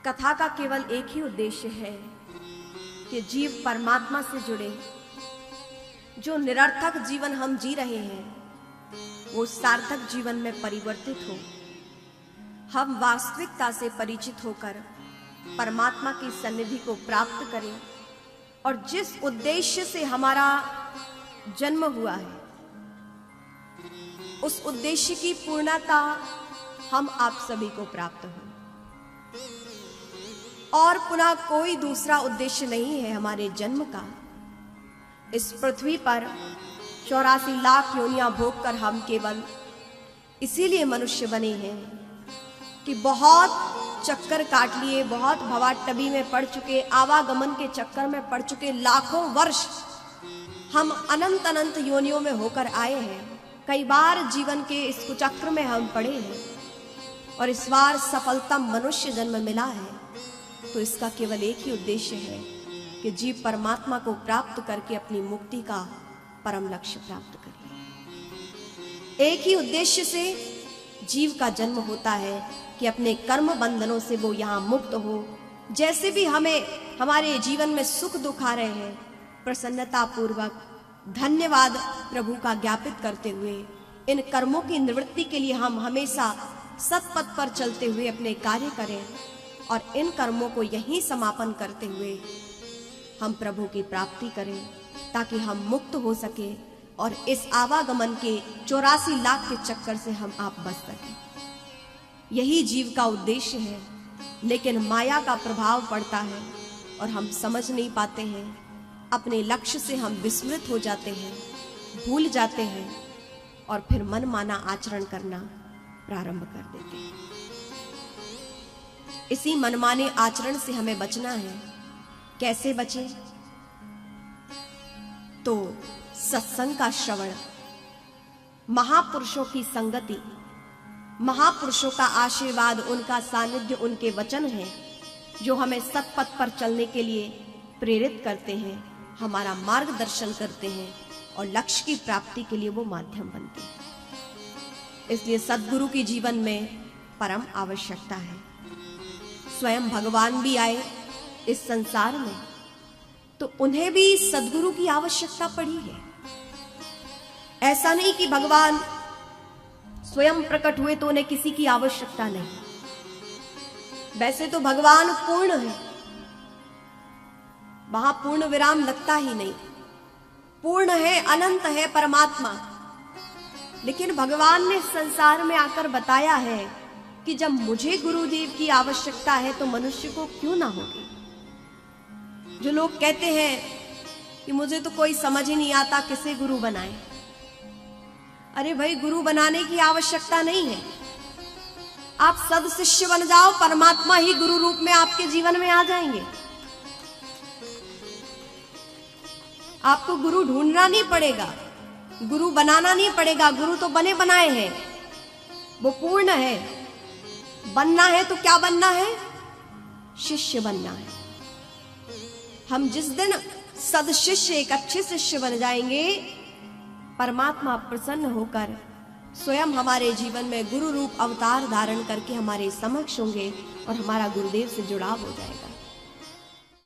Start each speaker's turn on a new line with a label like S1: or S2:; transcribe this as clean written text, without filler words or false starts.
S1: कथा का केवल एक ही उद्देश्य है कि जीव परमात्मा से जुड़े। जो निरर्थक जीवन हम जी रहे हैं वो सार्थक जीवन में परिवर्तित हो, हम वास्तविकता से परिचित होकर परमात्मा की सन्निधि को प्राप्त करें और जिस उद्देश्य से हमारा जन्म हुआ है उस उद्देश्य की पूर्णता हम आप सभी को प्राप्त हो। और पुनः कोई दूसरा उद्देश्य नहीं है हमारे जन्म का। इस पृथ्वी पर 84 लाख योनियां भोग कर हम केवल इसीलिए मनुष्य बने हैं कि बहुत चक्कर काट लिए, बहुत भवाटबी में पड़ चुके, आवागमन के चक्कर में पड़ चुके, लाखों वर्ष हम अनंत अनंत योनियों में होकर आए हैं। कई बार जीवन के इस कुचक्र में हम पड़े हैं और इस बार सफलतम मनुष्य जन्म मिला है। तो इसका केवल एक ही उद्देश्य है कि जीव परमात्मा को प्राप्त करके अपनी मुक्ति का परम लक्ष्य प्राप्त करे। एक ही उद्देश्य से जीव का जन्म होता है कि अपने कर्म बंधनों से वो यहाँ मुक्त हो। जैसे भी हमें हमारे जीवन में सुख दुख आ रहे हैं, प्रसन्नता पूर्वक धन्यवाद प्रभु का ज्ञापित करते हुए इन कर्मों की निवृत्ति के लिए हम हमेशा सत्पथ पर चलते हुए अपने कार्य करें और इन कर्मों को यहीं समापन करते हुए हम प्रभु की प्राप्ति करें, ताकि हम मुक्त हो सके और इस आवागमन के 84 लाख के चक्कर से हम आप बच सकें। यही जीव का उद्देश्य है, लेकिन माया का प्रभाव पड़ता है और हम समझ नहीं पाते हैं। अपने लक्ष्य से हम विस्मृत हो जाते हैं, भूल जाते हैं और फिर मनमाना आचरण करना प्रारंभ कर देते हैं। इसी मनमाने आचरण से हमें बचना है। कैसे बचे? तो सत्संग का श्रवण, महापुरुषों की संगति, महापुरुषों का आशीर्वाद, उनका सानिध्य, उनके वचन हैं जो हमें सत्पथ पर चलने के लिए प्रेरित करते हैं, हमारा मार्गदर्शन करते हैं और लक्ष्य की प्राप्ति के लिए वो माध्यम बनते हैं। इसलिए सद्गुरु की जीवन में परम आवश्यकता है। स्वयं भगवान भी आए इस संसार में तो उन्हें भी सद्गुरु की आवश्यकता पड़ी है। ऐसा नहीं कि भगवान स्वयं प्रकट हुए तो उन्हें किसी की आवश्यकता नहीं। वैसे तो भगवान पूर्ण है, वहां पूर्ण विराम लगता ही नहीं। पूर्ण है, अनंत है परमात्मा। लेकिन भगवान ने संसार में आकर बताया है कि जब मुझे गुरुदेव की आवश्यकता है तो मनुष्य को क्यों ना होगी। जो लोग कहते हैं कि मुझे तो कोई समझ ही नहीं आता किसे गुरु बनाए, अरे भाई, गुरु बनाने की आवश्यकता नहीं है। आप सद शिष्य बन जाओ, परमात्मा ही गुरु रूप में आपके जीवन में आ जाएंगे। आपको गुरु ढूंढना नहीं पड़ेगा, गुरु बनाना नहीं पड़ेगा। गुरु तो बने बनाए हैं, वो पूर्ण है। बनना है तो क्या बनना है? शिष्य बनना है। हम जिस दिन सद शिष्य, एक अच्छे शिष्य बन जाएंगे, परमात्मा प्रसन्न होकर स्वयं हमारे जीवन में गुरु रूप अवतार धारण करके हमारे समक्ष होंगे और हमारा गुरुदेव से जुड़ाव हो जाएगा।